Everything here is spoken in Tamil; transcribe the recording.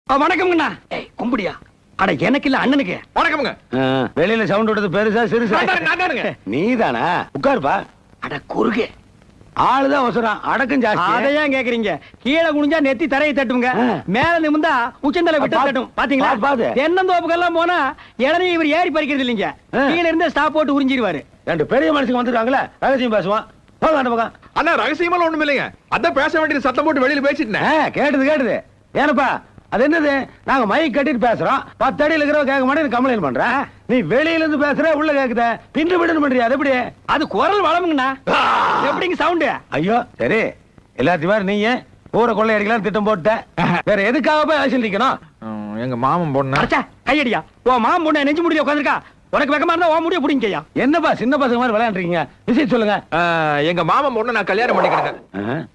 வணக்கம்ங்கண்ணா. கும்பிடியா? அட எனக்கு இல்ல அண்ணனுக்கு. வணக்கம்ங்க. வெளியில சவுண்ட் விடுறது பெருசா சிறுசா? நீதானா? உட்காருப்பா. அட குறுகே ஆளுதான் அவசரம், அடக்கம் ஜாஸ்தி. அதையும் கேக்குறீங்க? கீழே குனிஞ்சா நெத்தி தரையை தட்டுங்க, மேல நிமிந்தா உச்சந்தலை விட்டு தட்டும். பாத்தீங்களா? தென்னந்தோப்புக்கெல்லாம் போனா இளநீ இவர் ஏறி பறிக்கிறது இல்லைங்க, கீழே இருந்து ஸ்டாப் போட்டு உறிஞ்சிருவாரு. ரெண்டு பெரிய மனுஷங்க வந்துருக்காங்களே, ரகசியம் பேசுவான். அண்ணா ரகசியமெல்லாம் ஒண்ணும் இல்லைங்க, அதான் பேச வேண்டியது சத்தம் போட்டு வெளியில பேசிட்டேன். கேட்டுது. ஏனப்பா அது என்னது? நாங்க மைக் கட்டிட்டு பேசுறோம், 10 அடியில் இருக்கிறவ கேட்க மாட்டேன் கம்ப்ளைண்ட் பண்ற. நீ வெளியில இருந்து பேசுற, உள்ள கேக்குத, திண்டு விடுன்னு பண்றியா? அது எப்படி? அது குரல் வளமுங்கண்ணா. எப்படிங்க சவுண்டு? ஐயோ சரி, எல்லாத்தையும் மாதிரி நீங்க ஊரை கொள்ளையடிக்கலாம் திட்டம் போட்ட, வேற எதுக்காக போய் அரசியல் நிக்கணும்? எங்க மாமன் பொண்ணு கையடியா? ஓ மாமன் பொண்ணு நெஞ்சு முடிய உட்காந்துருக்கா, உனக்கு வெக்கமா இருந்தா ஓ முடிய புடிங்கய்யா. என்னப்பா சின்ன பசங்க மாதிரி விளையாண்டுறீங்க? விஷயம் சொல்லுங்க. எங்க மாமன் பொண்ணு நான் கல்யாணம் பண்ணிக்கிறேன்.